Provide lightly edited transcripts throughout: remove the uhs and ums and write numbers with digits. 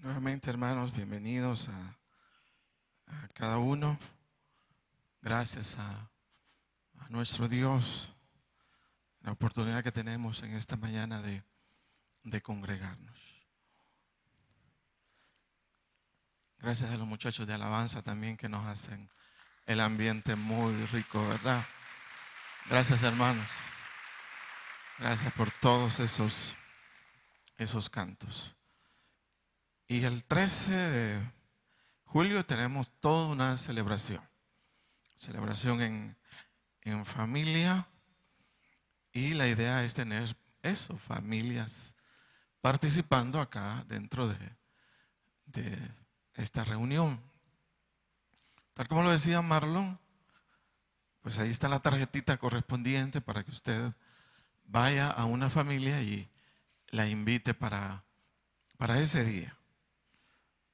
Nuevamente, hermanos, bienvenidos a cada uno. Gracias a nuestro Dios, la oportunidad que tenemos en esta mañana de congregarnos. Gracias a los muchachos de alabanza también que nos hacen el ambiente muy rico, ¿verdad? Gracias, hermanos. Gracias por todos esos cantos. Y el 13 de julio tenemos toda una celebración. Celebración en familia. Y la idea es tener eso, familias participando acá dentro de esta reunión. Tal como lo decía Marlon, pues ahí está la tarjetita correspondiente para que usted vaya a una familia y la invite para ese día.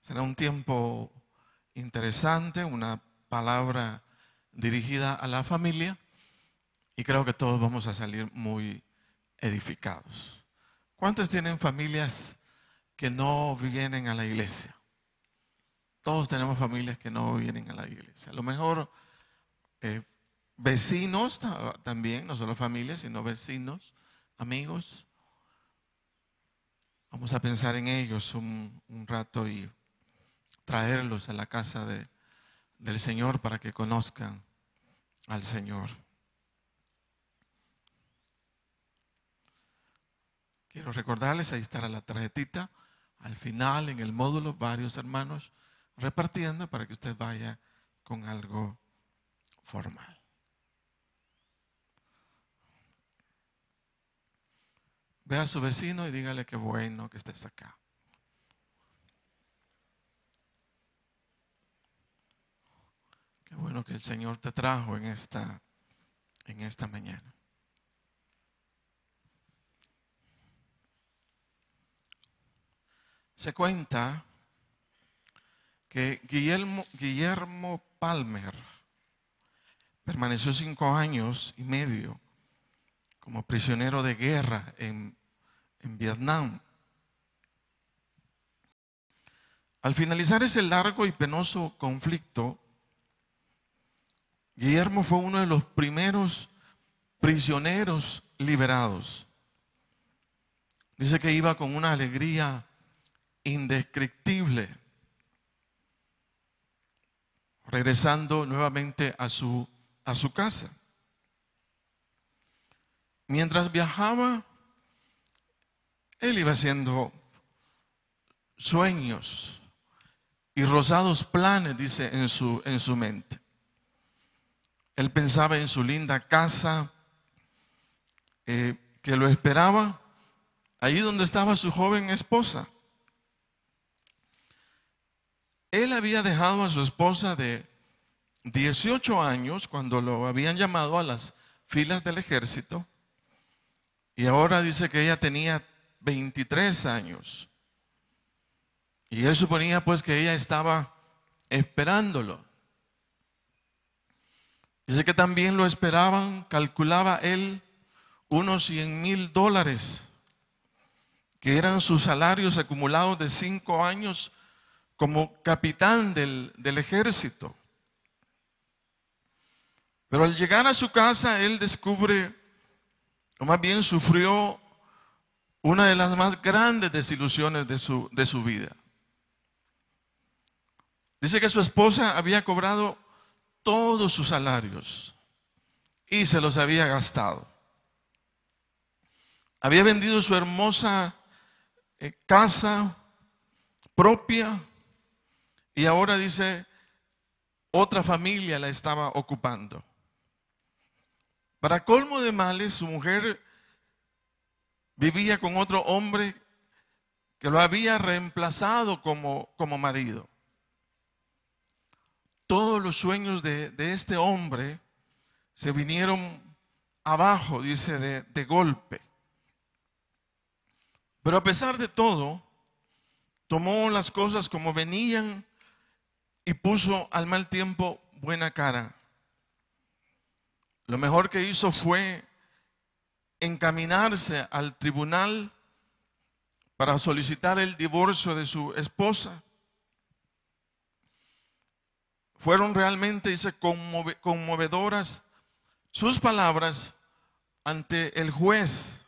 Será un tiempo interesante, una palabra dirigida a la familia y creo que todos vamos a salir muy edificados. ¿Cuántos tienen familias que no vienen a la iglesia? Todos tenemos familias que no vienen a la iglesia. A lo mejor vecinos también, no solo familias, sino vecinos, amigos. Vamos a pensar en ellos un rato y traerlos a la casa del Señor para que conozcan al Señor. Quiero recordarles, ahí estará la tarjetita. Al final, en el módulo, varios hermanos repartiendo para que usted vaya con algo formal. Ve a su vecino y dígale qué bueno que estés acá. Qué bueno que el Señor te trajo en esta mañana. Se cuenta que Guillermo Palmer permaneció 5 años y medio como prisionero de guerra en Vietnam. Al finalizar ese largo y penoso conflicto, Guillermo fue uno de los primeros prisioneros liberados. Dice que iba con una alegría indescriptible, regresando nuevamente a su casa. Mientras viajaba, él iba haciendo sueños y rosados planes, dice, en su mente. Él pensaba en su linda casa que lo esperaba, ahí donde estaba su joven esposa. Él había dejado a su esposa de 18 años cuando lo habían llamado a las filas del ejército y ahora dice que ella tenía 23 años. Y él suponía pues que ella estaba esperándolo. Dice que también lo esperaban, calculaba él, unos $100,000, que eran sus salarios acumulados de 5 años como capitán del ejército. Pero al llegar a su casa, él descubre, o más bien sufrió, una de las más grandes desilusiones de su vida. Dice que su esposa había cobrado todos sus salarios y se los había gastado. Había vendido su hermosa casa propia y ahora dice otra familia la estaba ocupando. Para colmo de males, su mujer vivía con otro hombre que lo había reemplazado como marido. Todos los sueños de este hombre se vinieron abajo, dice, de golpe. Pero a pesar de todo, tomó las cosas como venían y puso al mal tiempo buena cara. Lo mejor que hizo fue encaminarse al tribunal para solicitar el divorcio de su esposa. Fueron realmente, dice, conmovedoras sus palabras ante el juez.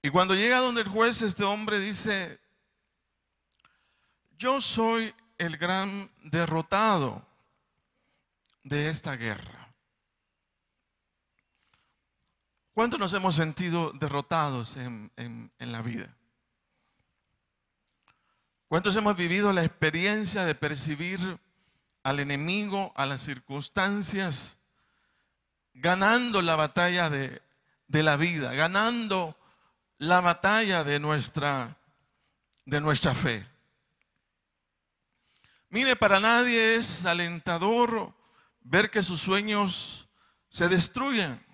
Y cuando llega donde el juez, este hombre dice: yo soy el gran derrotado de esta guerra. ¿Cuántos nos hemos sentido derrotados en la vida? ¿Cuántos hemos vivido la experiencia de percibir al enemigo, a las circunstancias, ganando la batalla de la vida, ganando la batalla de nuestra fe? Mire, para nadie es alentador ver que sus sueños se destruyen,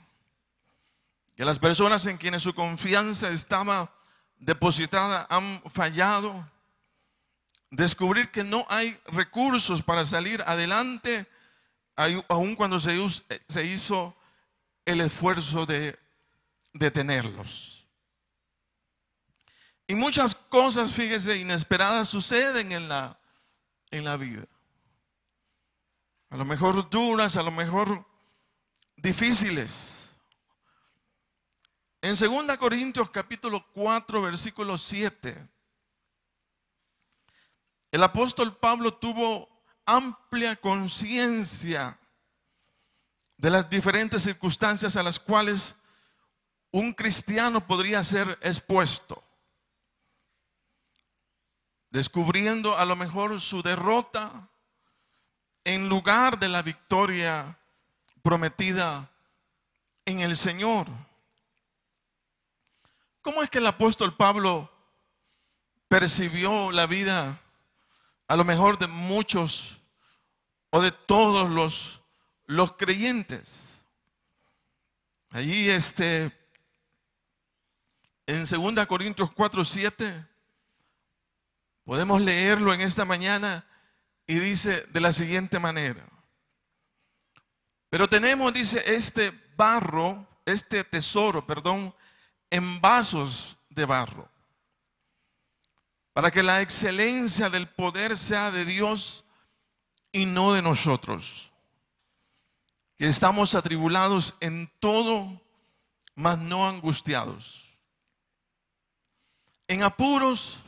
que las personas en quienes su confianza estaba depositada han fallado, descubrir que no hay recursos para salir adelante, aun cuando se hizo el esfuerzo de detenerlos. Y muchas cosas, fíjese, inesperadas suceden en la vida. A lo mejor duras, a lo mejor difíciles. En 2 Corintios capítulo 4, versículo 7, el apóstol Pablo tuvo amplia conciencia de las diferentes circunstancias a las cuales un cristiano podría ser expuesto, descubriendo a lo mejor su derrota en lugar de la victoria prometida en el Señor. ¿Cómo es que el apóstol Pablo percibió la vida a lo mejor de muchos o de todos los creyentes? Allí en 2 Corintios 4, 7 podemos leerlo en esta mañana y dice de la siguiente manera: pero tenemos, dice, este tesoro, en vasos de barro, para que la excelencia del poder sea de Dios y no de nosotros, que estamos atribulados en todo, mas no angustiados, en apuros,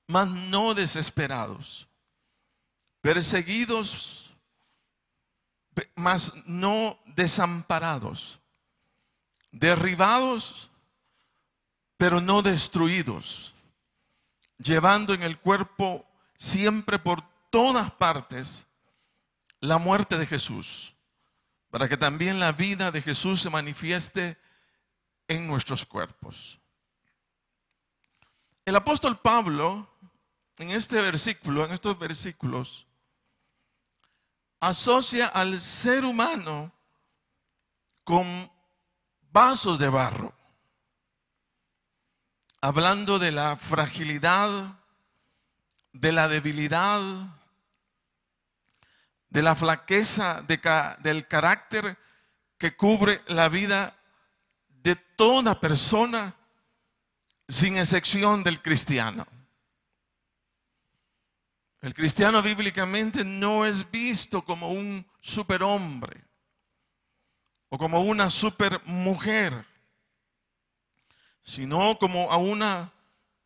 mas no desesperados, perseguidos, mas no desamparados, derribados, pero no destruidos, llevando en el cuerpo siempre por todas partes la muerte de Jesús, para que también la vida de Jesús se manifieste en nuestros cuerpos. El apóstol Pablo, en estos versículos, asocia al ser humano con vasos de barro, hablando de la fragilidad, de la debilidad, de la flaqueza del carácter que cubre la vida de toda persona, sin excepción del cristiano. El cristiano bíblicamente no es visto como un superhombre o como una supermujer, sino como a una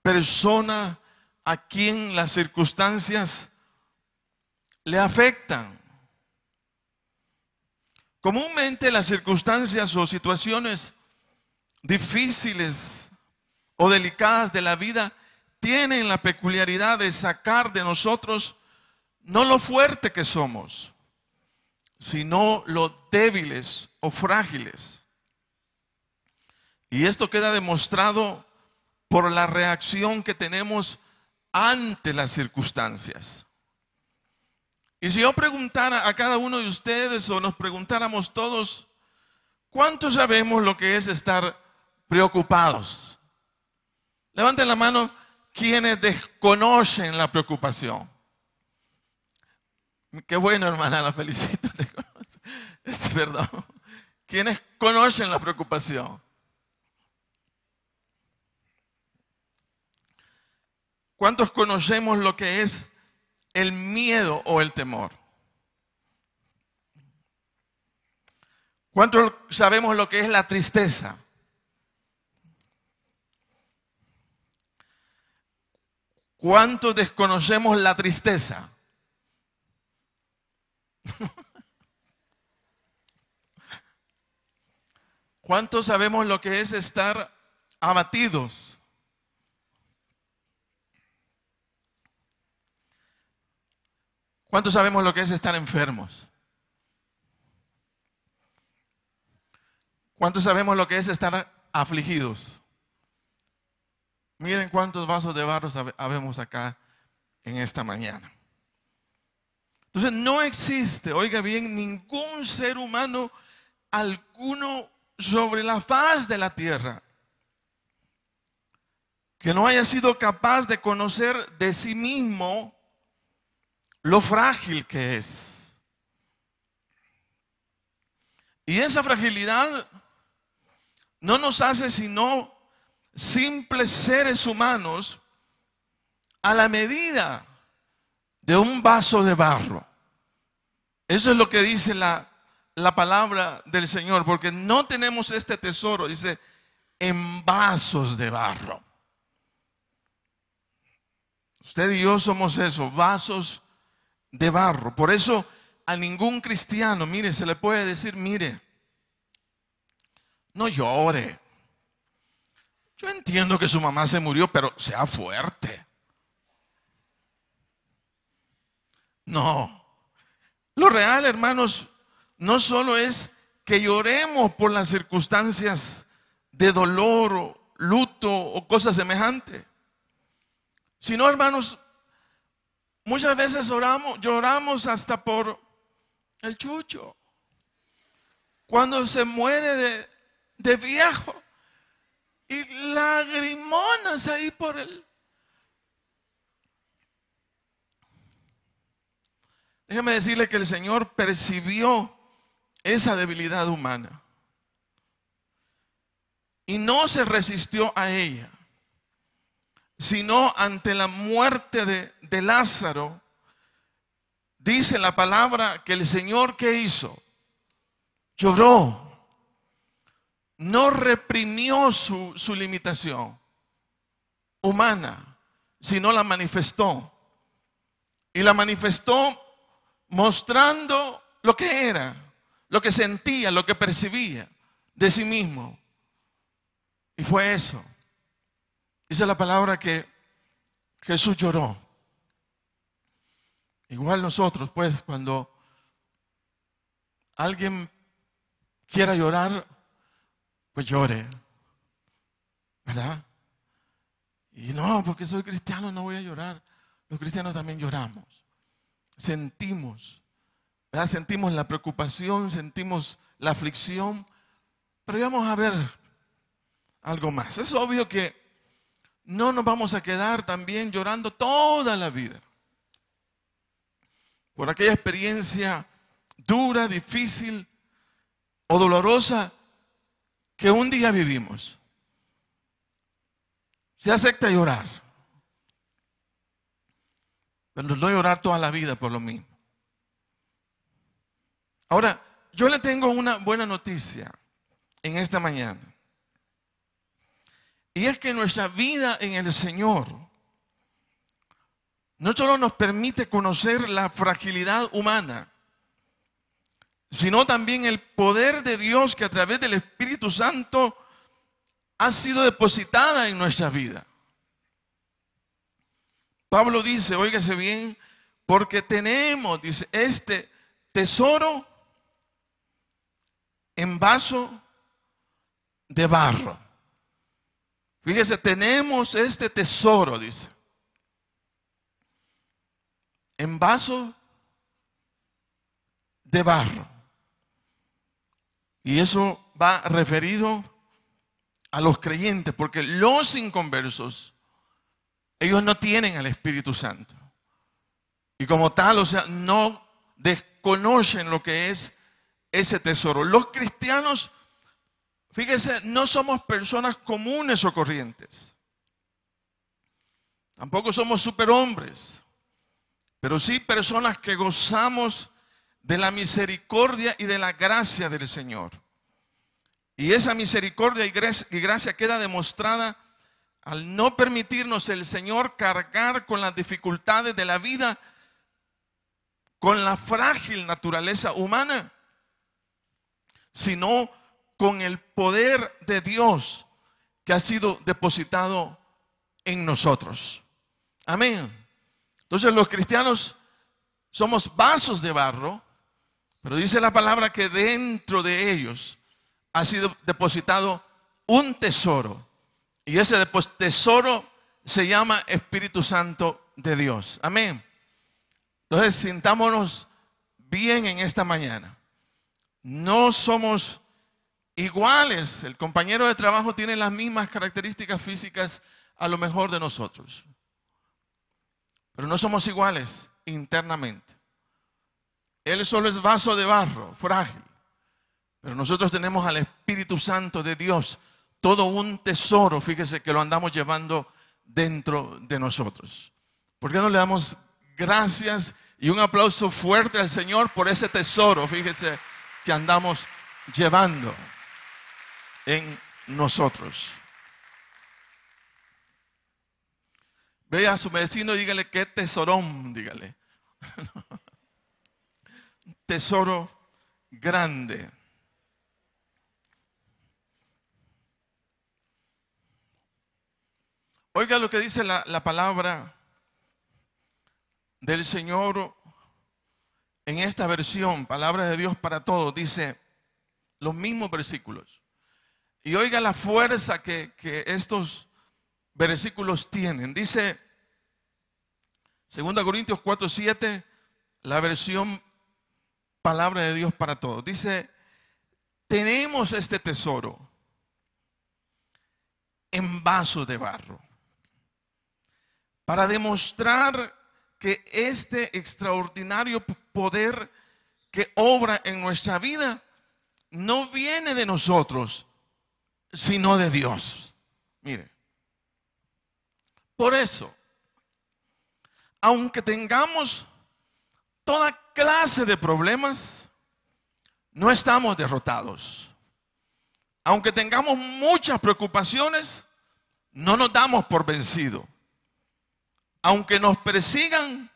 persona a quien las circunstancias le afectan. Comúnmente las circunstancias o situaciones difíciles o delicadas de la vida tienen la peculiaridad de sacar de nosotros no lo fuerte que somos, sino lo débiles o frágiles. Y esto queda demostrado por la reacción que tenemos ante las circunstancias. Y si yo preguntara a cada uno de ustedes, o nos preguntáramos todos, ¿cuántos sabemos lo que es estar preocupados? Levanten la mano quienes desconocen la preocupación. Qué bueno, hermana, la felicito. Perdón. Quienes conocen la preocupación. ¿Cuántos conocemos lo que es el miedo o el temor? ¿Cuántos sabemos lo que es la tristeza? ¿Cuántos desconocemos la tristeza? ¿Cuántos sabemos lo que es estar abatidos? ¿Cuántos sabemos lo que es estar enfermos? ¿Cuántos sabemos lo que es estar afligidos? Miren cuántos vasos de barro habemos acá en esta mañana. Entonces no existe, oiga bien, ningún ser humano alguno sobre la faz de la tierra que no haya sido capaz de conocer de sí mismo lo frágil que es. Y esa fragilidad no nos hace sino simples seres humanos a la medida de un vaso de barro. Eso es lo que dice la palabra del Señor, porque no tenemos este tesoro, dice, en vasos de barro. Usted y yo somos eso, vasos de barro. Por eso a ningún cristiano, mire, se le puede decir, mire, no llore. Yo entiendo que su mamá se murió, pero sea fuerte. No. Lo real, hermanos, no solo es que lloremos por las circunstancias de dolor o luto o cosas semejantes, sino, hermanos, muchas veces lloramos hasta por el chucho. Cuando se muere de viejo y lagrimonas ahí por él. Déjeme decirle que el Señor percibió esa debilidad humana y no se resistió a ella, sino ante la muerte de Lázaro, dice la palabra que el Señor, ¿qué hizo? Lloró. No reprimió su limitación humana, sino la manifestó. Y la manifestó mostrando lo que era, lo que sentía, lo que percibía de sí mismo. Y fue eso. Dice la palabra que Jesús lloró. Igual nosotros, pues, cuando alguien quiera llorar, pues llore, ¿verdad? Y no, porque soy cristiano no voy a llorar. Los cristianos también lloramos. Sentimos, ¿verdad? Sentimos la preocupación, sentimos la aflicción. Pero vamos a ver algo más. Es obvio que no nos vamos a quedar también llorando toda la vida por aquella experiencia dura, difícil o dolorosa que un día vivimos. Se acepta llorar, pero no llorar toda la vida por lo mismo. Ahora, yo le tengo una buena noticia en esta mañana. Y es que nuestra vida en el Señor no solo nos permite conocer la fragilidad humana, sino también el poder de Dios que a través del Espíritu Santo ha sido depositada en nuestra vida. Pablo dice, óigase bien, porque tenemos, dice, este tesoro en vaso de barro. Fíjese, tenemos este tesoro, dice, en vaso de barro. Y eso va referido a los creyentes, porque los inconversos, ellos no tienen al Espíritu Santo. Y como tal, o sea, no desconocen lo que es ese tesoro. Los cristianos, fíjese, no somos personas comunes o corrientes. Tampoco somos superhombres, pero sí personas que gozamos de la misericordia y de la gracia del Señor. Y esa misericordia y gracia queda demostrada al no permitirnos el Señor cargar con las dificultades de la vida, con la frágil naturaleza humana, sino con el poder de Dios que ha sido depositado en nosotros. Amén. Entonces los cristianos somos vasos de barro, pero dice la palabra que dentro de ellos ha sido depositado un tesoro. Y ese tesoro se llama Espíritu Santo de Dios. Amén. Entonces sintámonos bien en esta mañana. No somos iguales. El compañero de trabajo tiene las mismas características físicas a lo mejor de nosotros. Pero no somos iguales internamente. Él solo es vaso de barro, frágil. Pero nosotros tenemos al Espíritu Santo de Dios, todo un tesoro, fíjese que lo andamos llevando dentro de nosotros. ¿Por qué no le damos gracias y un aplauso fuerte al Señor por ese tesoro, fíjese, que andamos llevando en nosotros? Vea a su vecino y dígale qué tesorón, dígale. Tesoro grande. Oiga lo que dice la palabra del Señor en esta versión, palabra de Dios para todos. Dice los mismos versículos. Y oiga la fuerza que estos versículos tienen. Dice 2 Corintios 4:7, la versión palabra de Dios para todos. Dice, tenemos este tesoro en vasos de barro para demostrar que este extraordinario poder que obra en nuestra vida no viene de nosotros, sino de Dios. Mire, por eso, aunque tengamos toda clase de problemas, no estamos derrotados. Aunque tengamos muchas preocupaciones, no nos damos por vencidos. Aunque nos persigan,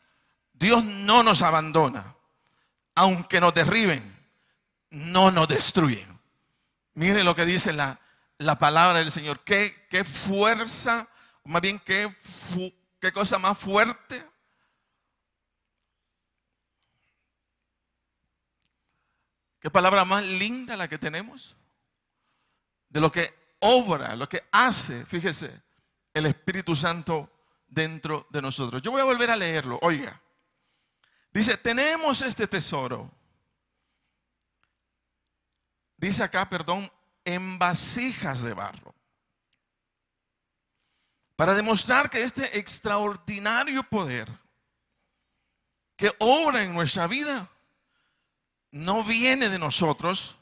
Dios no nos abandona. Aunque nos derriben, no nos destruyen. Mire lo que dice la palabra del Señor. Qué fuerza, más bien qué cosa más fuerte. Qué palabra más linda la que tenemos. De lo que obra, lo que hace, fíjese, el Espíritu Santo dentro de nosotros. Yo voy a volver a leerlo, oiga. Dice, tenemos este tesoro. Dice acá, perdón, en vasijas de barro. Para demostrar que este extraordinario poder que obra en nuestra vida no viene de nosotros,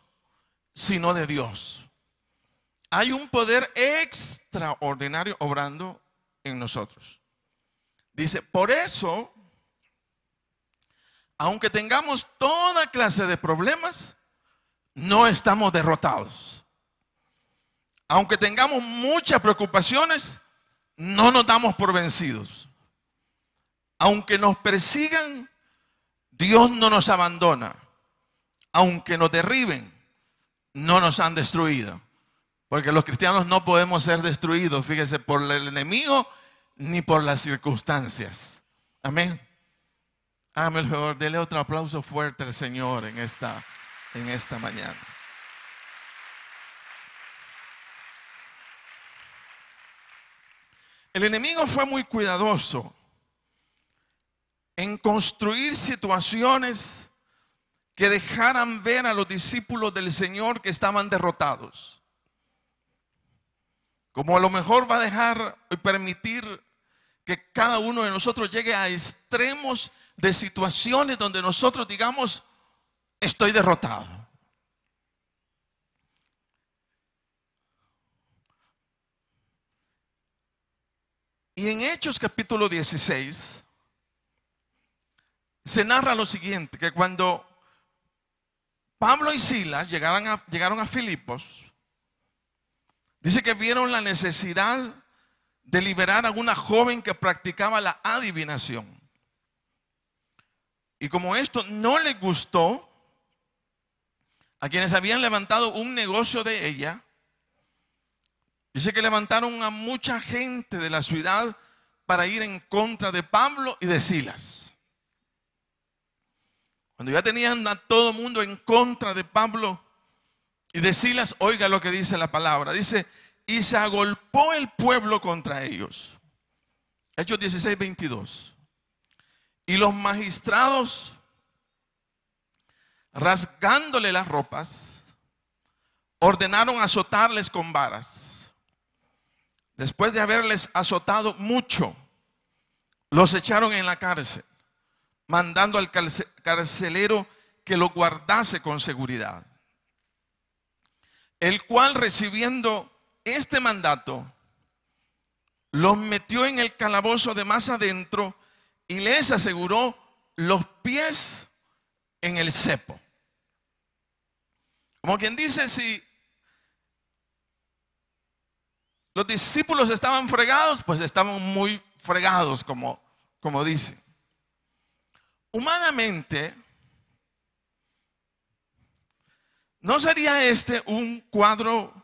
sino de Dios. Hay un poder extraordinario obrando en nosotros. Dice, por eso, aunque tengamos toda clase de problemas, no estamos derrotados. Aunque tengamos muchas preocupaciones, no nos damos por vencidos. Aunque nos persigan, Dios no nos abandona. Aunque nos derriben, no nos han destruido. Porque los cristianos no podemos ser destruidos, fíjese, por el enemigo ni por las circunstancias. Amén. Hágame el favor, dele otro aplauso fuerte al Señor en esta mañana. El enemigo fue muy cuidadoso en construir situaciones que dejaran ver a los discípulos del Señor que estaban derrotados. Como a lo mejor va a dejar y permitir que cada uno de nosotros llegue a extremos de situaciones donde nosotros digamos, estoy derrotado. Y en Hechos capítulo 16 se narra lo siguiente, que cuando Pablo y Silas llegaron a Filipos, dice que vieron la necesidad de liberar a una joven que practicaba la adivinación. Y como esto no les gustó a quienes habían levantado un negocio de ella, dice que levantaron a mucha gente de la ciudad para ir en contra de Pablo y de Silas. Cuando ya tenían a todo el mundo en contra de Pablo y de Silas, oiga lo que dice la palabra. Dice, y se agolpó el pueblo contra ellos. Hechos 16, 22. Y los magistrados, rasgándole las ropas, ordenaron azotarles con varas. Después de haberles azotado mucho, los echaron en la cárcel, mandando al carcelero que lo guardase con seguridad. El cual, recibiendo este mandato, los metió en el calabozo de más adentro y les aseguró los pies en el cepo. Como quien dice, si los discípulos estaban fregados, pues estaban muy fregados, como dice. Humanamente, ¿no sería este un cuadro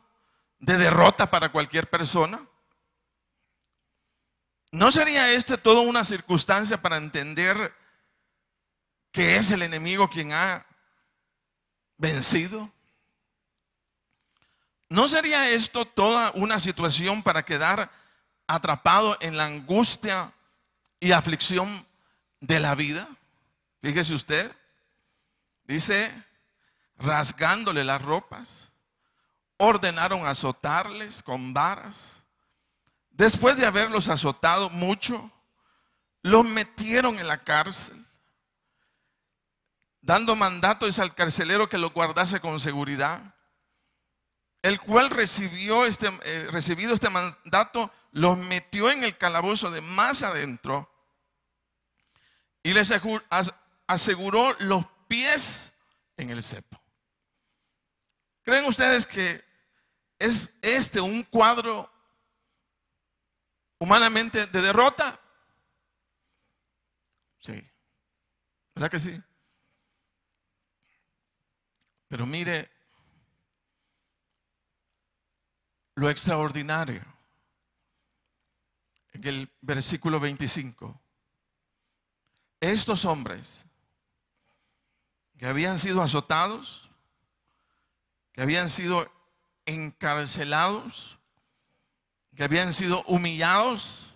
de derrota para cualquier persona? ¿No sería este toda una circunstancia para entender que es el enemigo quien ha vencido? ¿No sería esto toda una situación para quedar atrapado en la angustia y aflicción de la vida? Fíjese usted, dice, rasgándole las ropas, ordenaron azotarles con varas. Después de haberlos azotado mucho, los metieron en la cárcel, dando mandatos al carcelero que los guardase con seguridad. El cual recibido este mandato, los metió en el calabozo de más adentro y les aseguró los pies en el cepo. ¿Creen ustedes que es este un cuadro humanamente de derrota? Sí, ¿verdad que sí? Pero mire lo extraordinario en el versículo 25. Estos hombres que habían sido azotados, que habían sido encarcelados, que habían sido humillados,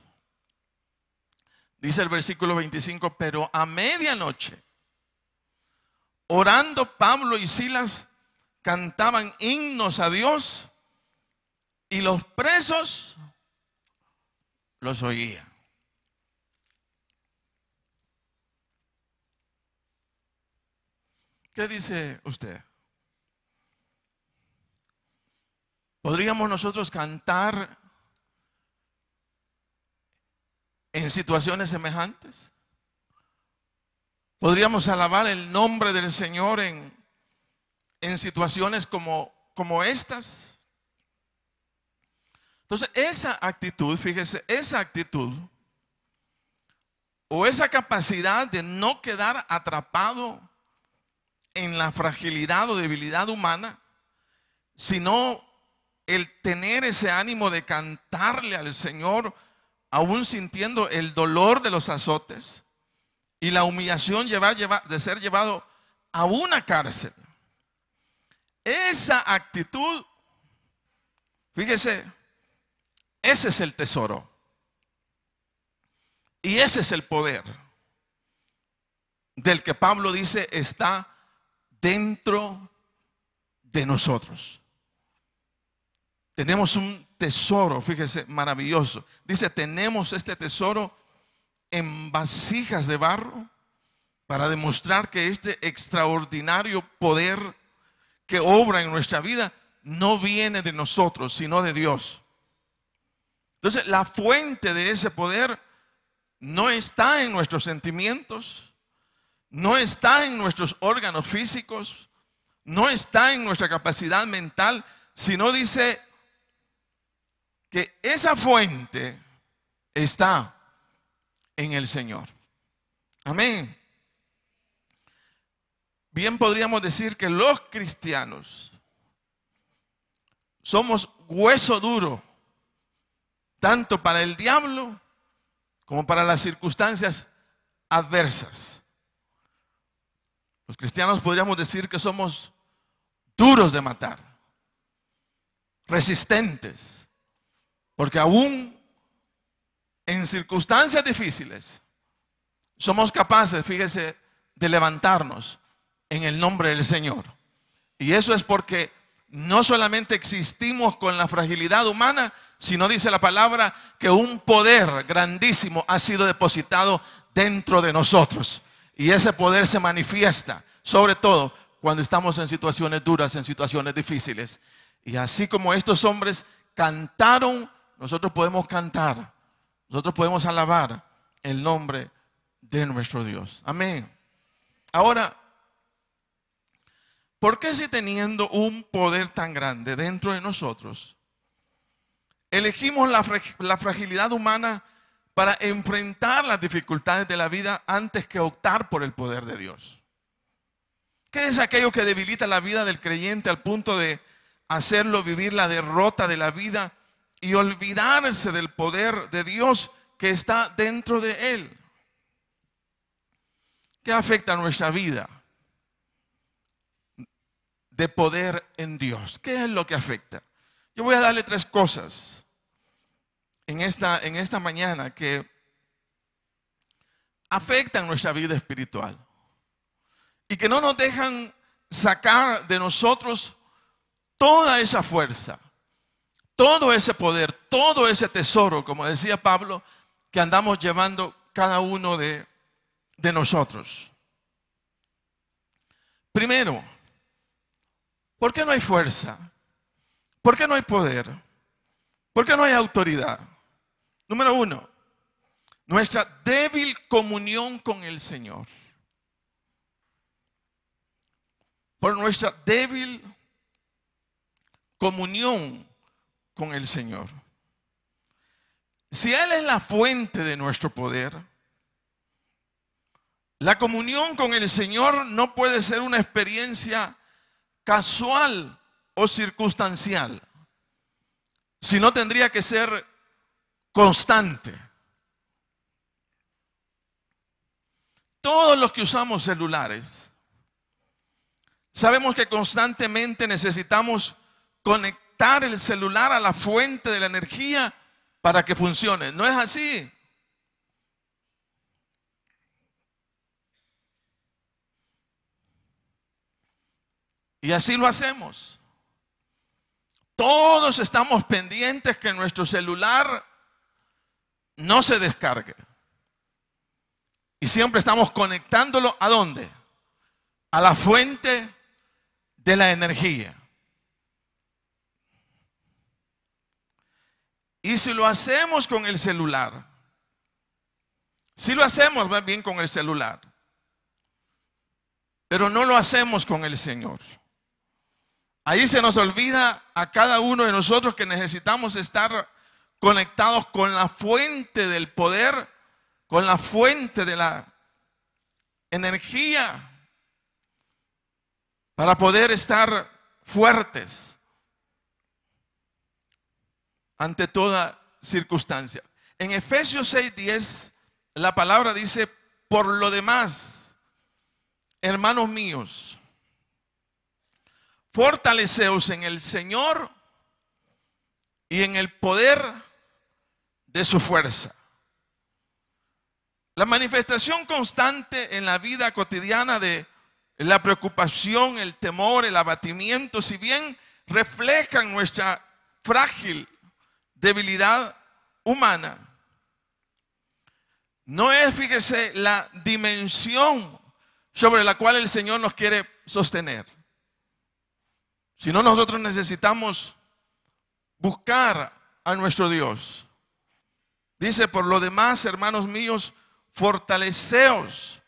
dice el versículo 25, pero a medianoche, orando Pablo y Silas, cantaban himnos a Dios y los presos los oían. ¿Qué dice usted? ¿Podríamos nosotros cantar en situaciones semejantes? ¿Podríamos alabar el nombre del Señor en situaciones como estas? Entonces, esa actitud, fíjese, esa actitud o esa capacidad de no quedar atrapado en la fragilidad o debilidad humana, sino el tener ese ánimo de cantarle al Señor, aún sintiendo el dolor de los azotes y la humillación de ser llevado a una cárcel. Esa actitud, fíjese, ese es el tesoro. Y ese es el poder del que Pablo dice está dentro de nosotros. Tenemos un tesoro, fíjese, maravilloso. Dice, tenemos este tesoro en vasijas de barro para demostrar que este extraordinario poder que obra en nuestra vida no viene de nosotros, sino de Dios. Entonces, la fuente de ese poder no está en nuestros sentimientos, no está en nuestros órganos físicos, no está en nuestra capacidad mental, sino dice que esa fuente está en el Señor. Amén. Bien podríamos decir que los cristianos somos hueso duro, tanto para el diablo como para las circunstancias adversas. Los cristianos podríamos decir que somos duros de matar, resistentes, porque aún en circunstancias difíciles somos capaces, fíjese, de levantarnos en el nombre del Señor. Y eso es porque no solamente existimos con la fragilidad humana, sino dice la palabra que un poder grandísimo ha sido depositado dentro de nosotros. Y ese poder se manifiesta, sobre todo cuando estamos en situaciones duras, en situaciones difíciles. Y así como estos hombres cantaron, nosotros podemos cantar, nosotros podemos alabar el nombre de nuestro Dios. Amén. Ahora, ¿por qué si teniendo un poder tan grande dentro de nosotros, elegimos la fragilidad humana para enfrentar las dificultades de la vida antes que optar por el poder de Dios? ¿Qué es aquello que debilita la vida del creyente al punto de hacerlo vivir la derrota de la vida y olvidarse del poder de Dios que está dentro de él? ¿Qué afecta a nuestra vida de poder en Dios? ¿Qué es lo que afecta? Yo voy a darle 3 cosas en esta mañana que afectan nuestra vida espiritual y que no nos dejan sacar de nosotros toda esa fuerza, todo ese poder, todo ese tesoro, como decía Pablo, que andamos llevando cada uno de nosotros. Primero, ¿por qué no hay fuerza? ¿Por qué no hay poder? ¿Por qué no hay autoridad? Número 1, nuestra débil comunión con el Señor. Por nuestra débil comunión con el Señor. Si Él es la fuente de nuestro poder, la comunión con el Señor no puede ser una experiencia casual o circunstancial, sino tendría que ser constante. Todos los que usamos celulares sabemos que constantemente necesitamos conectar el celular a la fuente de la energía para que funcione. ¿No es así? Y así lo hacemos. Todos estamos pendientes que nuestro celular no se descargue. Y siempre estamos conectándolo ¿a dónde? A la fuente de la energía. Y si lo hacemos con el celular, si lo hacemos más bien con el celular, pero no lo hacemos con el Señor. Ahí se nos olvida a cada uno de nosotros que necesitamos estar conectados con la fuente del poder, con la fuente de la energía, para poder estar fuertes ante toda circunstancia. En Efesios 6:10, la palabra dice: por lo demás, hermanos míos, fortaleceos en el Señor y en el poder de su fuerza. La manifestación constante en la vida cotidiana de la preocupación, el temor, el abatimiento, si bien reflejan nuestra frágil debilidad humana, no es, fíjese, la dimensión sobre la cual el Señor nos quiere sostener. Si no, nosotros necesitamos buscar a nuestro Dios, Dice, por lo demás, hermanos míos, fortaleceos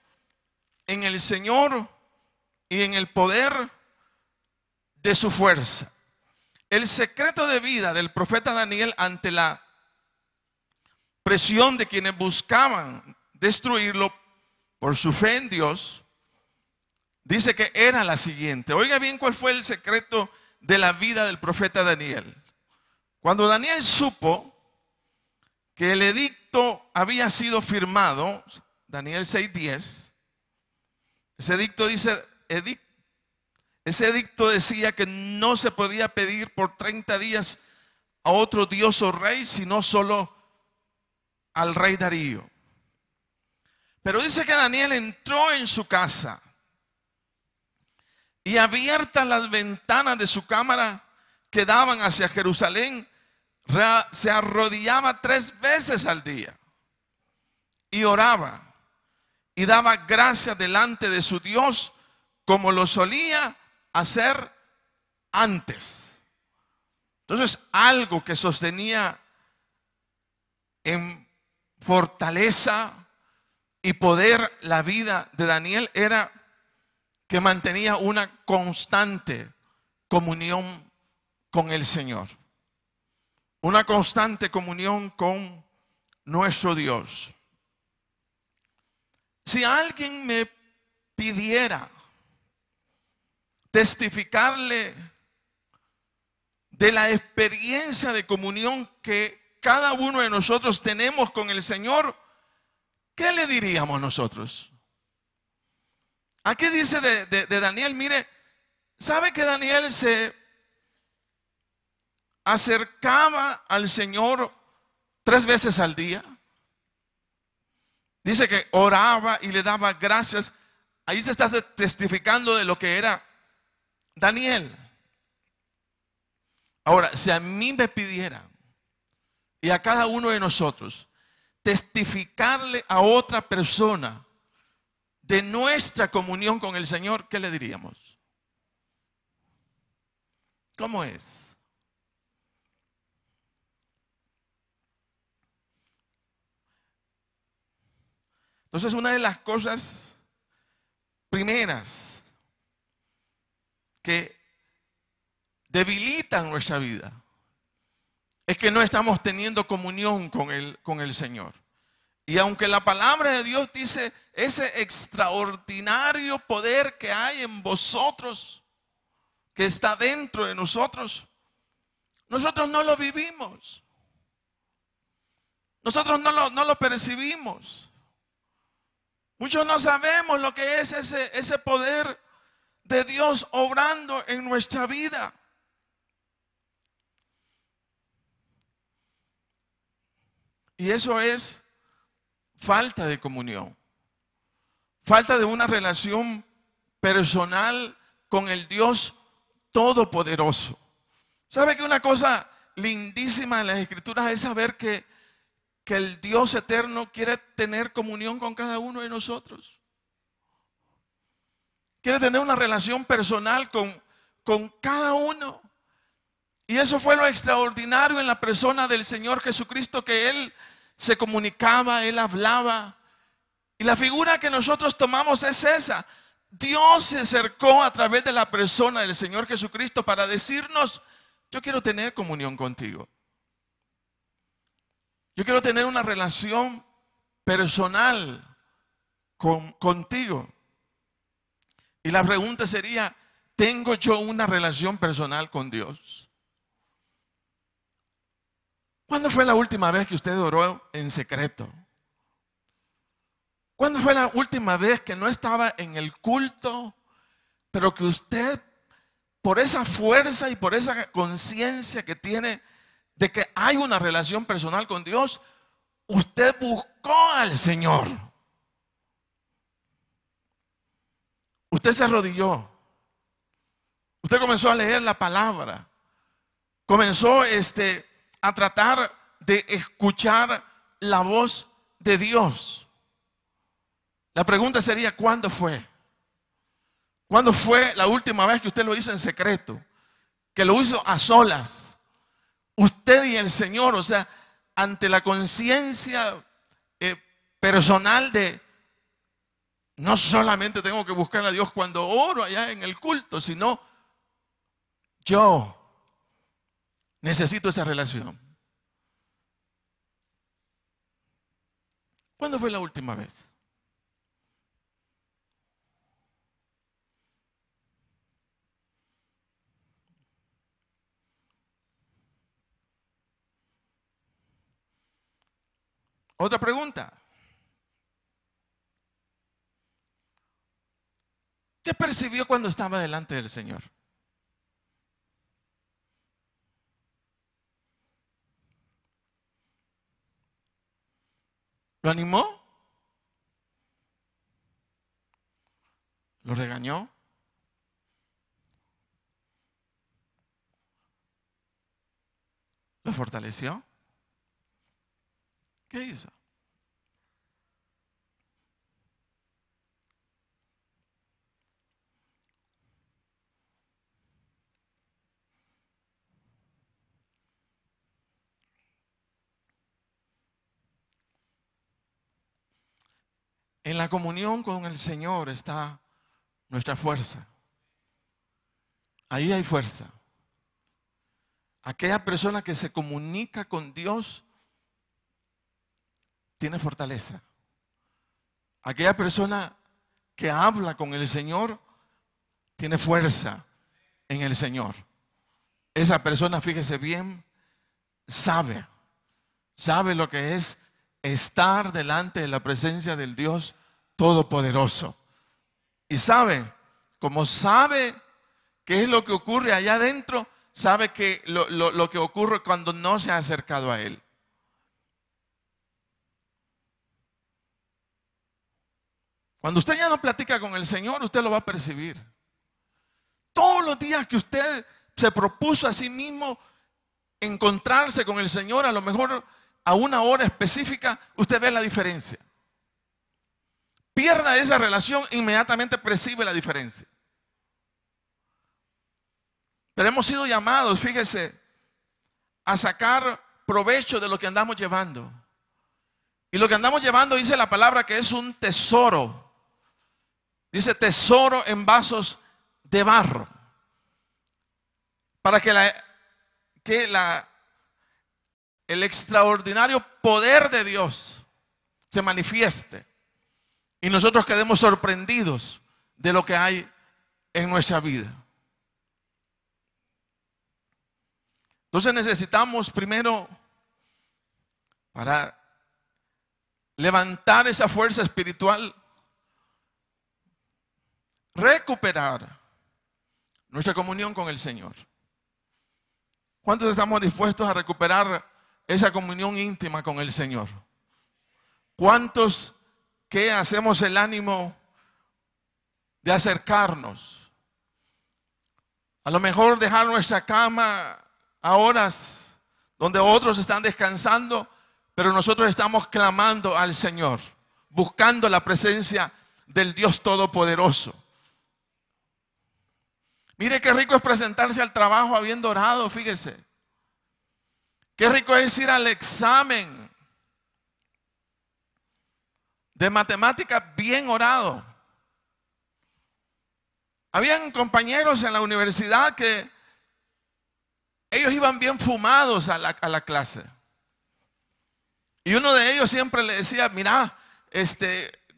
en el Señor y en el poder de su fuerza. El secreto de vida del profeta Daniel ante la presión de quienes buscaban destruirlo por su fe en Dios, dice que era la siguiente. Oiga bien cuál fue el secreto de la vida del profeta Daniel. Cuando Daniel supo que el edicto había sido firmado, Daniel 6:10, ese edicto dice, ese edicto decía que no se podía pedir por 30 días a otro dios o rey, sino solo al rey Darío. Pero dice que Daniel entró en su casa y abiertas las ventanas de su cámara que daban hacia Jerusalén, se arrodillaba 3 veces al día y oraba y daba gracias delante de su Dios como lo solía hacer antes. Entonces, algo que sostenía en fortaleza y poder la vida de Daniel era que mantenía una constante comunión con el Señor, una constante comunión con nuestro Dios. Si alguien me pidiera testificarle de la experiencia de comunión que cada uno de nosotros tenemos con el Señor, ¿qué le diríamos nosotros? Aquí dice de Daniel, mire, ¿sabe que Daniel se acercaba al Señor 3 veces al día? Dice que oraba y le daba gracias. Ahí se está testificando de lo que era Daniel. Ahora, si a mí me pidieran y a cada uno de nosotros testificarle a otra persona de nuestra comunión con el Señor, ¿qué le diríamos? ¿Cómo es? Entonces, una de las cosas primeras que debilitan nuestra vida es que no estamos teniendo comunión con el Señor. Y aunque la palabra de Dios dice ese extraordinario poder que hay en vosotros, que está dentro de nosotros, nosotros no lo vivimos. Nosotros no lo percibimos. Muchos no sabemos lo que es ese poder de Dios obrando en nuestra vida. Y eso es falta de comunión, falta de una relación personal con el Dios Todopoderoso. ¿Sabe que una cosa lindísima en las Escrituras es saber que el Dios eterno quiere tener comunión con cada uno de nosotros? Quiere tener una relación personal con cada uno. Y eso fue lo extraordinario en la persona del Señor Jesucristo, que Él se comunicaba, Él hablaba. Y la figura que nosotros tomamos es esa. Dios se acercó a través de la persona del Señor Jesucristo para decirnos, yo quiero tener comunión contigo. Yo quiero tener una relación personal contigo. Y la pregunta sería, ¿tengo yo una relación personal con Dios? ¿Cuándo fue la última vez que usted oró en secreto? ¿Cuándo fue la última vez que no estaba en el culto, pero que usted, por esa fuerza y por esa conciencia que tiene de que hay una relación personal con Dios, usted buscó al Señor? Usted se arrodilló. Usted comenzó a leer la palabra. Comenzó a tratar de escuchar la voz de Dios. La pregunta sería, ¿cuándo fue? ¿Cuándo fue la última vez que usted lo hizo en secreto? Que lo hizo a solas. Usted y el Señor, o sea, ante la conciencia personal de no solamente tengo que buscar a Dios cuando oro allá en el culto, sino yo necesito esa relación. ¿Cuándo fue la última vez? Otra pregunta. ¿Qué percibió cuando estaba delante del Señor? ¿Lo animó? ¿Lo regañó? ¿Lo fortaleció? ¿Qué hizo? En la comunión con el Señor está nuestra fuerza. Ahí hay fuerza. Aquella persona que se comunica con Dios tiene fortaleza. Aquella persona que habla con el Señor tiene fuerza en el Señor. Esa persona, fíjese bien, sabe lo que es estar delante de la presencia del Dios Todopoderoso. Y sabe, como sabe qué es lo que ocurre allá adentro, sabe que lo que ocurre cuando no se ha acercado a Él. Cuando usted ya no platica con el Señor, usted lo va a percibir. Todos los días que usted se propuso a sí mismo encontrarse con el Señor, a lo mejor a una hora específica, usted ve la diferencia. Pierda esa relación, inmediatamente percibe la diferencia. Pero hemos sido llamados, fíjese, a sacar provecho de lo que andamos llevando. Y lo que andamos llevando, dice la palabra, que es un tesoro. Dice tesoro en vasos de barro. Para que el extraordinario poder de Dios se manifieste y nosotros quedemos sorprendidos de lo que hay en nuestra vida. Entonces necesitamos primero, para levantar esa fuerza espiritual, recuperar nuestra comunión con el Señor. ¿Cuántos estamos dispuestos a recuperar esa comunión íntima con el Señor? ¿Cuántos que hacemos el ánimo de acercarnos? A lo mejor dejar nuestra cama a horas donde otros están descansando, pero nosotros estamos clamando al Señor, buscando la presencia del Dios Todopoderoso. Mire qué rico es presentarse al trabajo habiendo orado, fíjese. Qué rico es ir al examen de matemáticas bien orado. Habían compañeros en la universidad que ellos iban bien fumados a la clase. Y uno de ellos siempre le decía, mira,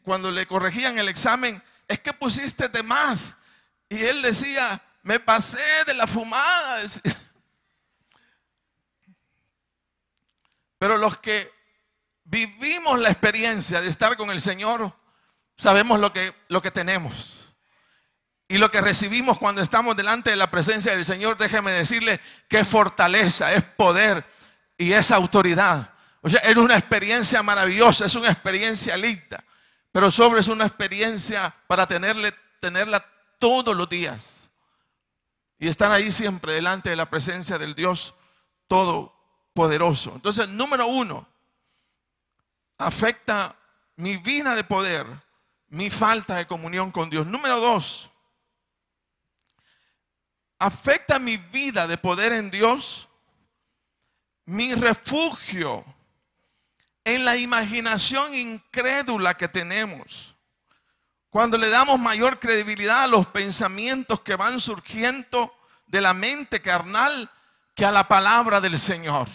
cuando le corregían el examen, es que pusiste de más. Y él decía, me pasé de la fumada. Pero los que vivimos la experiencia de estar con el Señor, sabemos lo que tenemos. Y lo que recibimos cuando estamos delante de la presencia del Señor, déjeme decirle que es fortaleza, es poder y es autoridad. O sea, es una experiencia maravillosa, es una experiencia linda, pero sobre es una experiencia para tenerla todos los días y estar ahí siempre delante de la presencia del Dios Todopoderoso. Entonces, número uno, afecta mi vida de poder, mi falta de comunión con Dios. Número dos, afecta mi vida de poder en Dios, mi refugio en la imaginación incrédula que tenemos, cuando le damos mayor credibilidad a los pensamientos que van surgiendo de la mente carnal que a la palabra del Señor.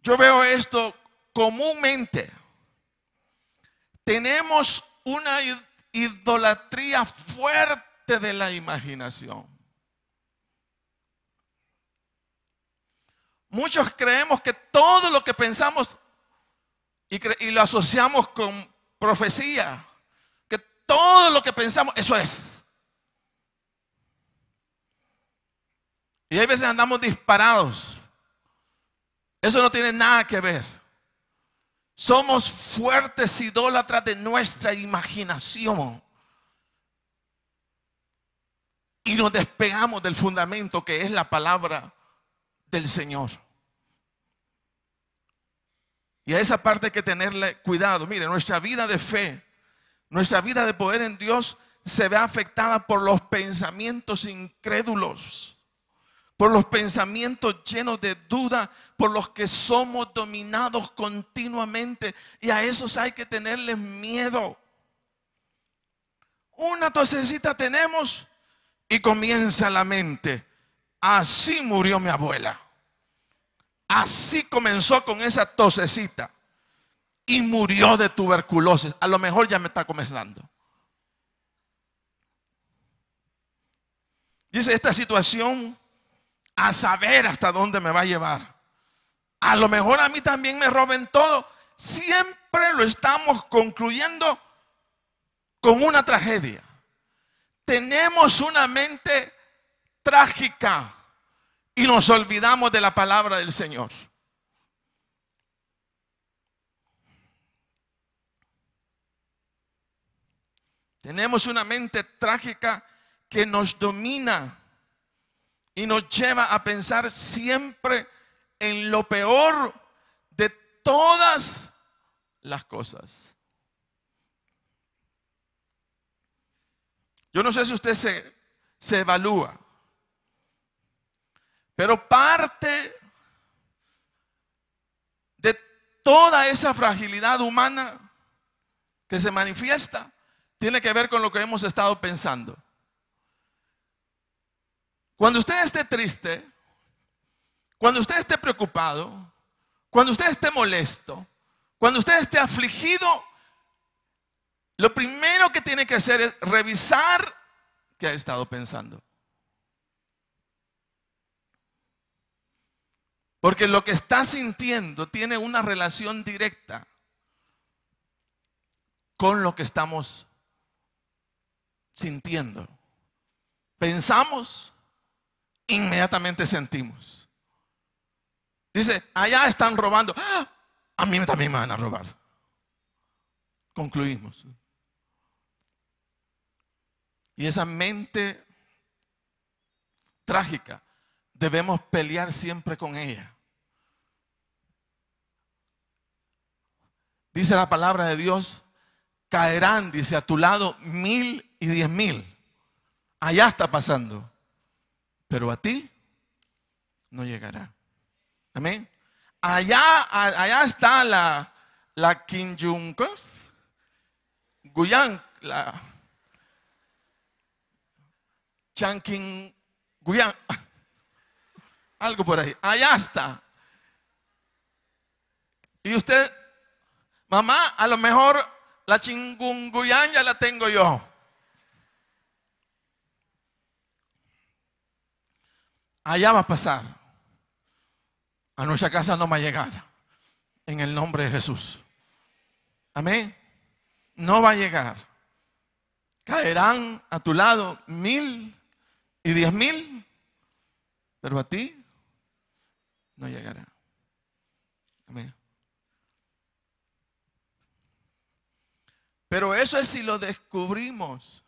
Yo veo esto comúnmente. Tenemos una idolatría fuerte de la imaginación. Muchos creemos que todo lo que pensamos y lo asociamos con profecía, que todo lo que pensamos, eso es. Y hay veces andamos disparados. Eso no tiene nada que ver. Somos fuertes idólatras de nuestra imaginación. Y nos despegamos del fundamento que es la palabra del Señor. Y a esa parte hay que tenerle cuidado. Mire, nuestra vida de fe, nuestra vida de poder en Dios se ve afectada por los pensamientos incrédulos, por los pensamientos llenos de duda, por los que somos dominados continuamente. Y a esos hay que tenerles miedo. Una tosecita tenemos y comienza la mente. Así murió mi abuela. Así comenzó con esa tosecita y murió de tuberculosis. A lo mejor ya me está comenzando. Dice, esta situación a saber hasta dónde me va a llevar. A lo mejor a mí también me roben todo. Siempre lo estamos concluyendo con una tragedia. Tenemos una mente trágica y nos olvidamos de la palabra del Señor. Tenemos una mente trágica que nos domina y nos lleva a pensar siempre en lo peor de todas las cosas. Yo no sé si usted se evalúa, pero parte de toda esa fragilidad humana que se manifiesta tiene que ver con lo que hemos estado pensando. Cuando usted esté triste, cuando usted esté preocupado, cuando usted esté molesto, cuando usted esté afligido, lo primero que tiene que hacer es revisar qué ha estado pensando. Porque lo que está sintiendo tiene una relación directa con lo que estamos sintiendo. Pensamos, inmediatamente sentimos. Dice, allá están robando. ¡Ah! A mí también me van a robar. Concluimos. Y esa mente trágica, debemos pelear siempre con ella. Dice la palabra de Dios, caerán, dice, a tu lado 1000 y 10,000. Allá está pasando. Pero a ti no llegará. Amén. Allá está la Kim Jong-un, Guyán, la Chankin Guyán, algo por ahí. Allá está. Y usted, mamá, a lo mejor la Chingunguyán ya la tengo yo. Allá va a pasar. A nuestra casa no va a llegar. En el nombre de Jesús. Amén. No va a llegar. Caerán a tu lado 1000 y 10,000. Pero a ti no llegará. Amén. Pero eso es si lo descubrimos.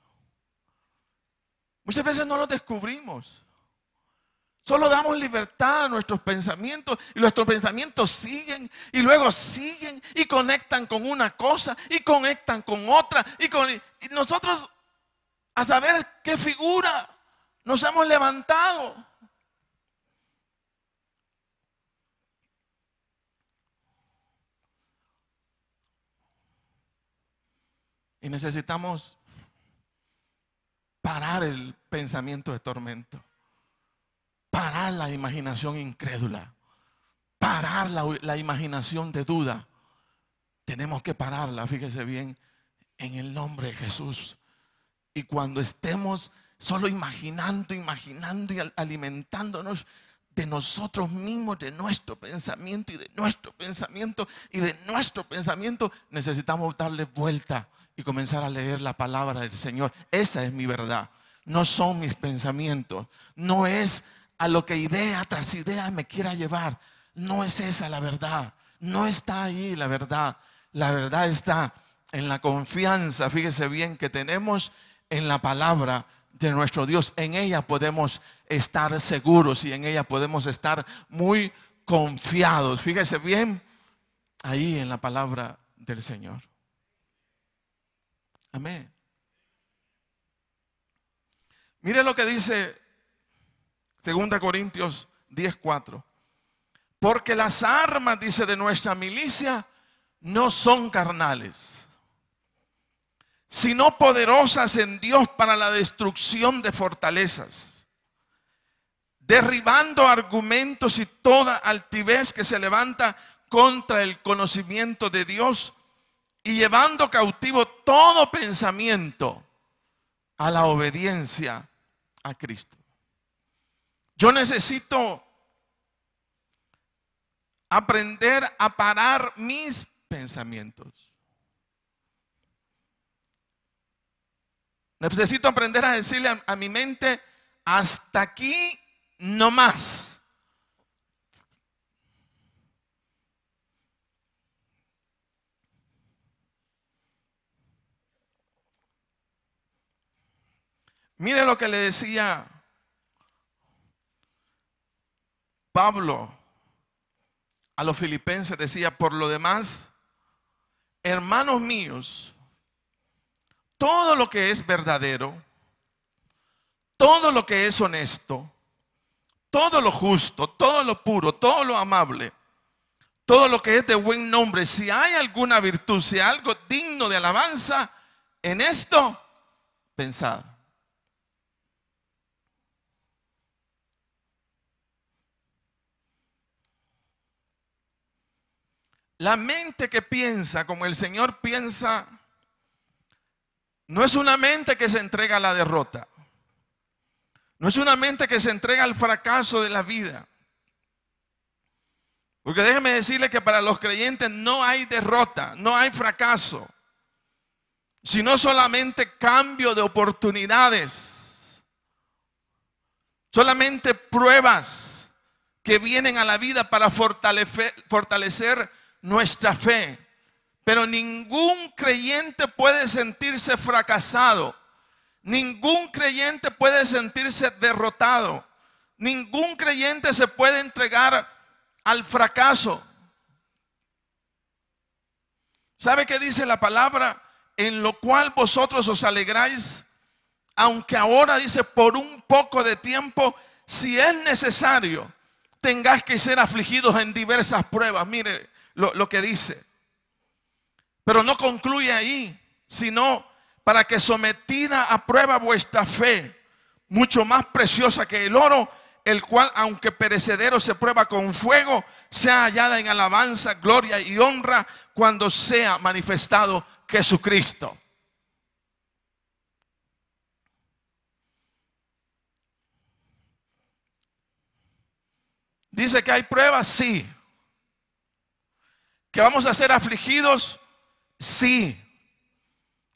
Muchas veces no lo descubrimos. Solo damos libertad a nuestros pensamientos y nuestros pensamientos siguen y luego siguen y conectan con una cosa y conectan con otra y nosotros a saber qué figura nos hemos levantado. Y necesitamos parar el pensamiento de tormento, parar la imaginación incrédula, parar la imaginación de duda. Tenemos que pararla, fíjese bien, en el nombre de Jesús. Y cuando estemos solo imaginando y alimentándonos de nosotros mismos, de nuestro pensamiento y de nuestro pensamiento y de nuestro pensamiento, necesitamos darle vuelta y comenzar a leer la palabra del Señor. Esa es mi verdad, no son mis pensamientos, no es a lo que idea tras idea me quiera llevar. No es esa la verdad, no está ahí la verdad. La verdad está en la confianza, fíjese bien, que tenemos en la palabra de nuestro Dios. En ella podemos estar seguros y en ella podemos estar muy confiados. Fíjese bien, ahí en la palabra del Señor. Amén. Mire lo que dice 2 Corintios 10:4. Porque las armas, dice, de nuestra milicia no son carnales, sino poderosas en Dios para la destrucción de fortalezas, derribando argumentos y toda altivez que se levanta contra el conocimiento de Dios y llevando cautivo todo pensamiento a la obediencia a Cristo. Yo necesito aprender a parar mis pensamientos. Necesito aprender a decirle a mi mente, hasta aquí no más. Mire lo que le decía Pablo a los filipenses, decía: por lo demás, hermanos míos, todo lo que es verdadero, todo lo que es honesto, todo lo justo, todo lo puro, todo lo amable, todo lo que es de buen nombre, si hay alguna virtud, si hay algo digno de alabanza, en esto pensad. La mente que piensa como el Señor piensa no es una mente que se entrega a la derrota. No es una mente que se entrega al fracaso de la vida. Porque déjeme decirle que para los creyentes no hay derrota, no hay fracaso, sino solamente cambio de oportunidades. Solamente pruebas que vienen a la vida para fortalecer nuestra fe. Pero ningún creyente puede sentirse fracasado. Ningún creyente puede sentirse derrotado. Ningún creyente se puede entregar al fracaso. ¿Sabe qué dice la palabra? En lo cual vosotros os alegráis, aunque ahora, dice, por un poco de tiempo, si es necesario, tengáis que ser afligidos en diversas pruebas. Mire lo que dice. Pero no concluye ahí, sino para que sometida a prueba vuestra fe, mucho más preciosa que el oro, el cual aunque perecedero se prueba con fuego, sea hallada en alabanza, gloria y honra cuando sea manifestado Jesucristo. Dice que hay pruebas, sí. Que vamos a ser afligidos, sí.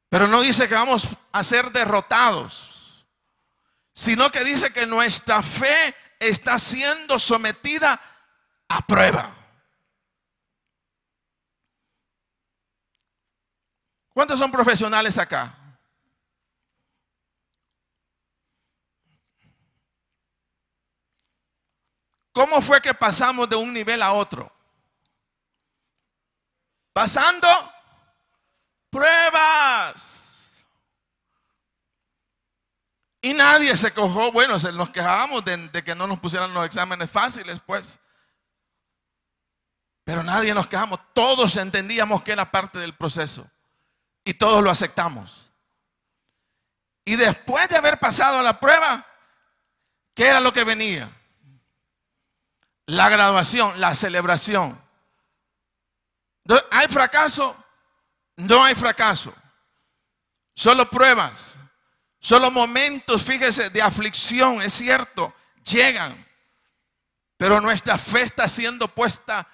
Pero no dice que vamos a ser derrotados, sino que dice que nuestra fe está siendo sometida a prueba. ¿Cuántos son profesionales acá? ¿Cómo fue que pasamos de un nivel a otro? Pasando pruebas. Y nadie se quejó. Bueno, nos quejábamos de que no nos pusieran los exámenes fáciles, pues. Pero nadie nos quejamos. Todos entendíamos que era parte del proceso. Y todos lo aceptamos. Y después de haber pasado la prueba, ¿qué era lo que venía? La graduación, la celebración. Entonces, ¿hay fracaso? No hay fracaso. Solo pruebas, solo momentos, fíjese, de aflicción, es cierto, llegan. Pero nuestra fe está siendo puesta,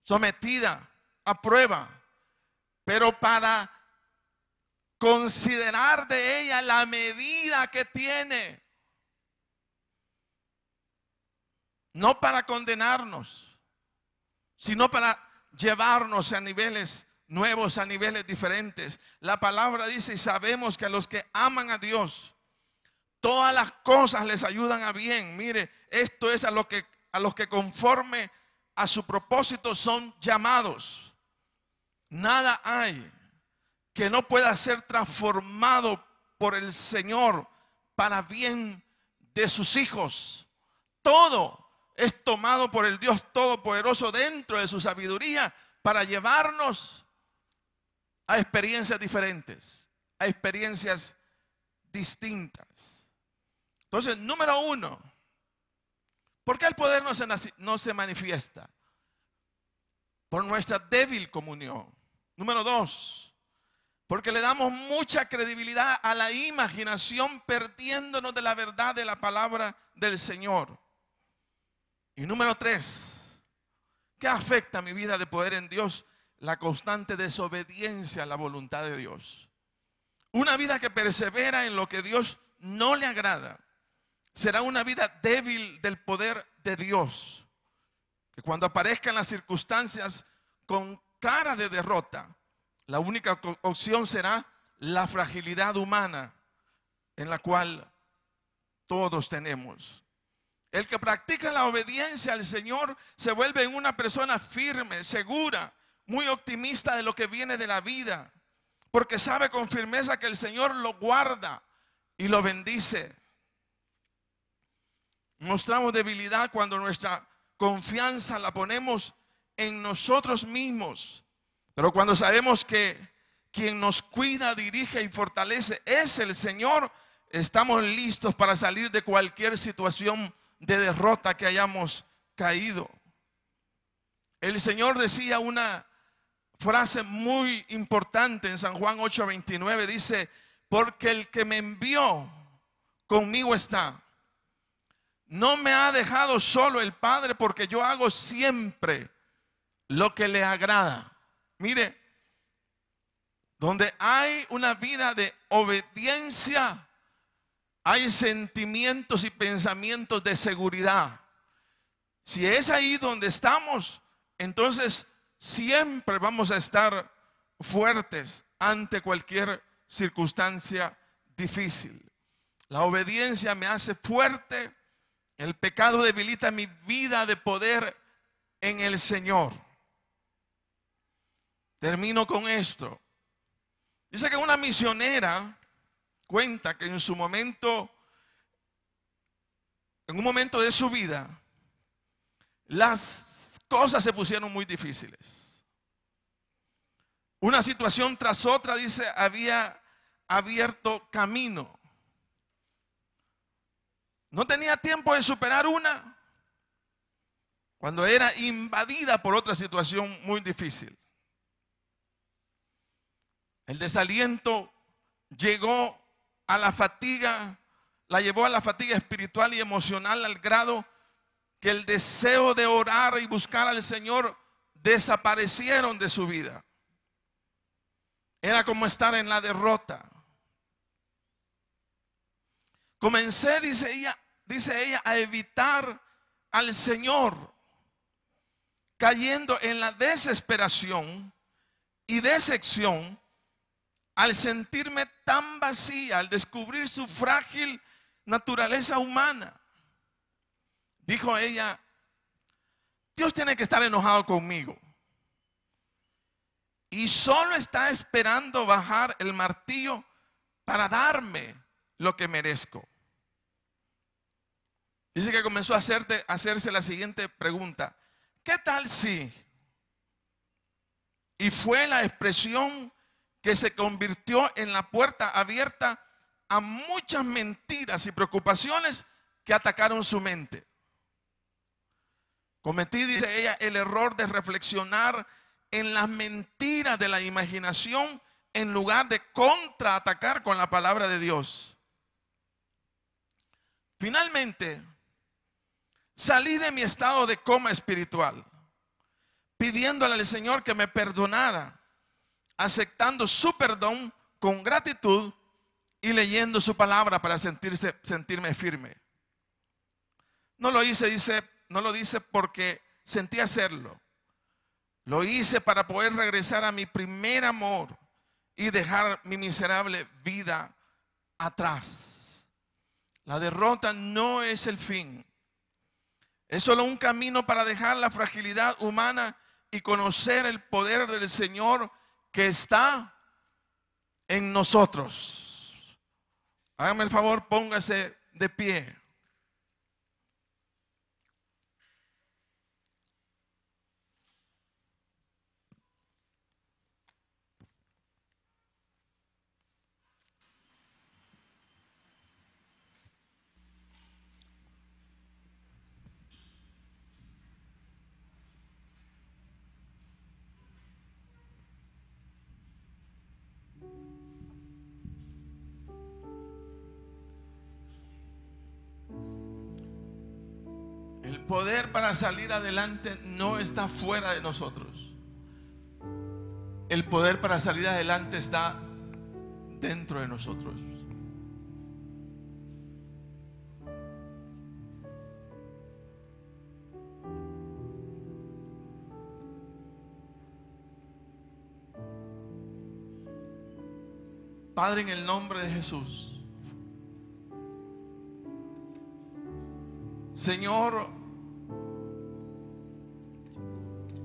sometida a prueba. Pero para considerar de ella la medida que tiene. No para condenarnos, sino para llevarnos a niveles nuevos, a niveles diferentes. La palabra dice, y sabemos que a los que aman a Dios, todas las cosas les ayudan a bien. Mire, esto es a los que conforme a su propósito son llamados. Nada hay que no pueda ser transformado por el Señor para bien de sus hijos. Todo es tomado por el Dios Todopoderoso dentro de su sabiduría para llevarnos a experiencias diferentes, a experiencias distintas. Entonces, número uno, ¿por qué el poder no se manifiesta? Por nuestra débil comunión. Número dos, porque le damos mucha credibilidad a la imaginación, perdiéndonos de la verdad de la palabra del Señor. Y número tres, ¿qué afecta mi vida de poder en Dios? La constante desobediencia a la voluntad de Dios. Una vida que persevera en lo que Dios no le agrada será una vida débil del poder de Dios, que cuando aparezcan las circunstancias con cara de derrota, la única opción será la fragilidad humana en la cual todos tenemos. El que practica la obediencia al Señor se vuelve en una persona firme, segura, muy optimista de lo que viene de la vida, porque sabe con firmeza que el Señor lo guarda y lo bendice. Mostramos debilidad cuando nuestra confianza la ponemos en nosotros mismos, pero cuando sabemos que quien nos cuida, dirige y fortalece es el Señor, estamos listos para salir de cualquier situación de derrota que hayamos caído. El Señor decía una frase muy importante en San Juan 8:29, dice, porque el que me envió conmigo está. No me ha dejado solo el Padre, porque yo hago siempre lo que le agrada. Mire, donde hay una vida de obediencia, hay sentimientos y pensamientos de seguridad. Si es ahí donde estamos, entonces siempre vamos a estar fuertes ante cualquier circunstancia difícil. La obediencia me hace fuerte. El pecado debilita mi vida de poder en el Señor. Termino con esto. Dice que una misionera cuenta que en un momento de su vida, las cosas se pusieron muy difíciles. Una situación tras otra, dice, había abierto camino. No tenía tiempo de superar una cuando era invadida por otra situación muy difícil. El desaliento llegó a la fatiga, la llevó a la fatiga espiritual y emocional al grado que el deseo de orar y buscar al Señor desaparecieron de su vida. Era como estar en la derrota. Comencé, dice ella, a evitar al Señor, cayendo en la desesperación y decepción al sentirme tan vacía, al descubrir su frágil naturaleza humana. Dijo ella, Dios tiene que estar enojado conmigo y solo está esperando bajar el martillo para darme lo que merezco. Dice que comenzó a hacerse la siguiente pregunta: ¿qué tal si? Y fue la expresión que se convirtió en la puerta abierta a muchas mentiras y preocupaciones que atacaron su mente. Cometí, dice ella, el error de reflexionar en las mentiras de la imaginación en lugar de contraatacar con la palabra de Dios. Finalmente, salí de mi estado de coma espiritual, pidiéndole al Señor que me perdonara, aceptando su perdón con gratitud y leyendo su palabra para sentirme firme. No lo hice, no lo dice porque sentí hacerlo. Lo hice para poder regresar a mi primer amor y dejar mi miserable vida atrás. La derrota no es el fin. Es solo un camino para dejar la fragilidad humana y conocer el poder del Señor que está en nosotros. Hágame el favor, póngase de pie. El poder para salir adelante no está fuera de nosotros. El poder para salir adelante está dentro de nosotros. Padre, en el nombre de Jesús, Señor,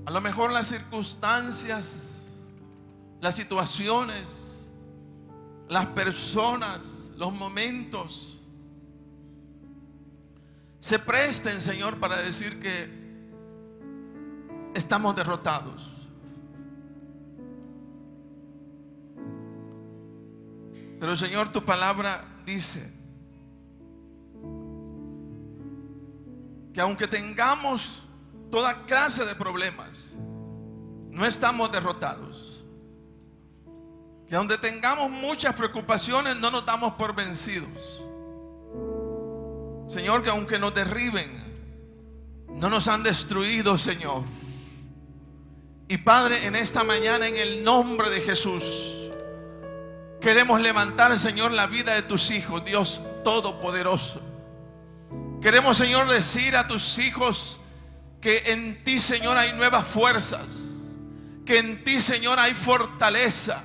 a lo mejor las circunstancias, las situaciones, las personas, los momentos se presten, Señor, para decir que estamos derrotados. Pero, Señor, tu palabra dice que aunque tengamos toda clase de problemas, no estamos derrotados. Que donde tengamos muchas preocupaciones, no nos damos por vencidos. Señor, que aunque nos derriben, no nos han destruido, Señor. Y Padre, en esta mañana, en el nombre de Jesús, queremos levantar, Señor, la vida de tus hijos, Dios Todopoderoso. Queremos, Señor, decir a tus hijos que en ti, Señor, hay nuevas fuerzas, que en ti, Señor, hay fortaleza,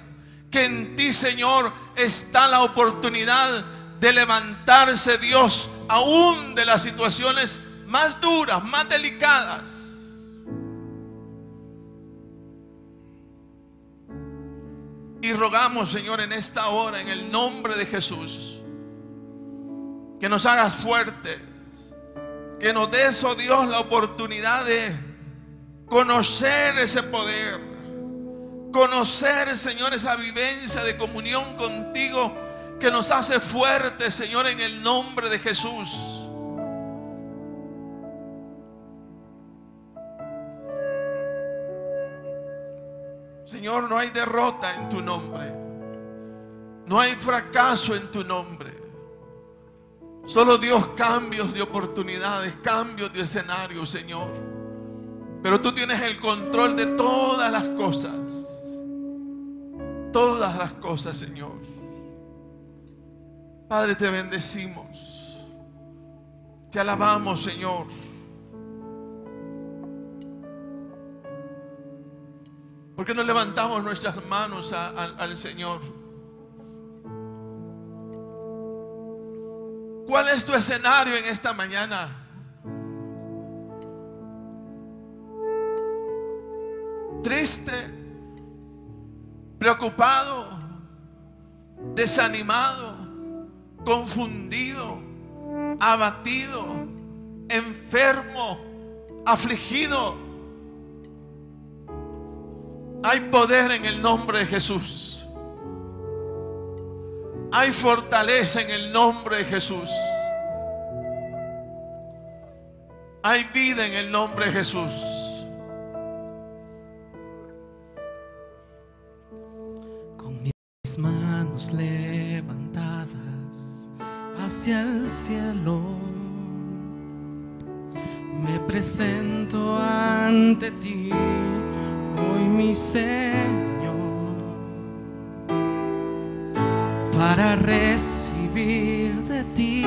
que en ti, Señor, está la oportunidad de levantarse, Dios, aún de las situaciones más duras, más delicadas. Y rogamos, Señor, en esta hora, en el nombre de Jesús, que nos hagas fuertes, que nos des, oh Dios, la oportunidad de conocer ese poder, conocer, Señor, esa vivencia de comunión contigo que nos hace fuertes, Señor, en el nombre de Jesús. Señor, no hay derrota en tu nombre, no hay fracaso en tu nombre. Solo, Dios, cambios de oportunidades, cambios de escenario, Señor. Pero tú tienes el control de todas las cosas, Señor. Padre, te bendecimos, te alabamos, Señor. ¿Por qué no levantamos nuestras manos al Señor? ¿Cuál es tu escenario en esta mañana? Triste, preocupado, desanimado, confundido, abatido, enfermo, afligido. Hay poder en el nombre de Jesús. Hay fortaleza en el nombre de Jesús. Hay vida en el nombre de Jesús. Con mis manos levantadas hacia el cielo, me presento ante ti, hoy mi Señor, para recibir de ti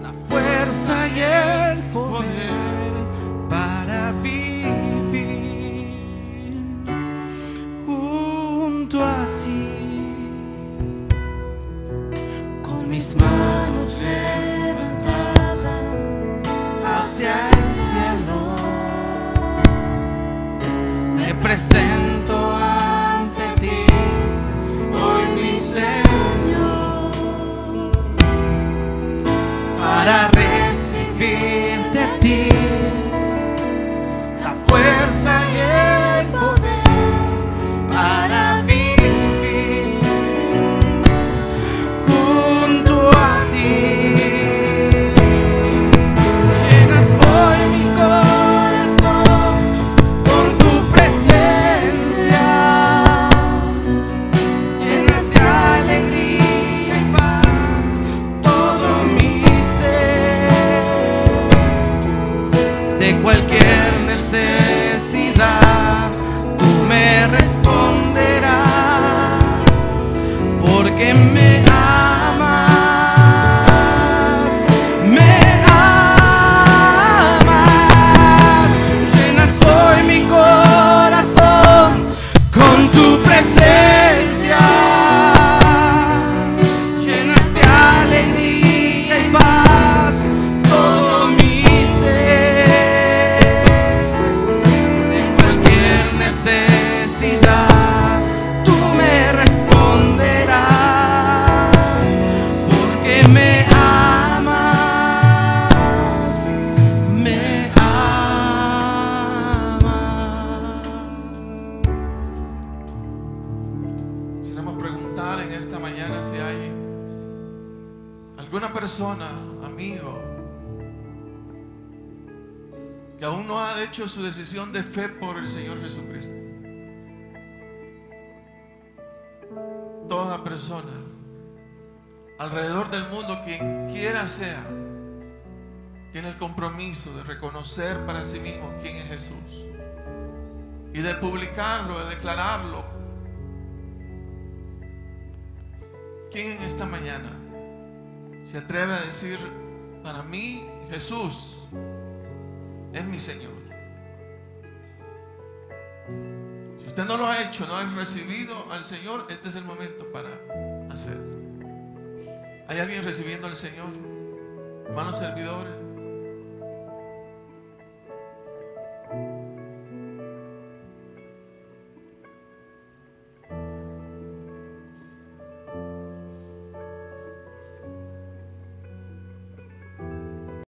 la fuerza y el poder para vivir junto a ti. Con mis manos levantadas hacia el cielo, me presento ante ti, hoy mi Señor, para recibir de ti la fuerza y el poder para vivir junto a ti. Llenas hoy mi corazón con tu presencia, llenas de alegría y paz todo mi ser. De cualquier necesidad tú me responderás, porque me amas, me amas. Llenas hoy mi corazón con tu presencia, llenas de alegría y paz todo mi ser. De cualquier necesidad tú me responderás, porque me amas, me amas. Quisiéramos preguntar en esta mañana si hay alguna persona, amigo, que aún no ha hecho su decisión de fe por el Señor Jesucristo. Toda persona alrededor del mundo, quien quiera sea, tiene el compromiso de reconocer para sí mismo quién es Jesús y de publicarlo, de declararlo. ¿Quién en esta mañana se atreve a decir: para mí Jesús es mi Señor? Si usted no lo ha hecho, no ha recibido al Señor, este es el momento para hacerlo. ¿Hay alguien recibiendo al Señor? Hermanos servidores.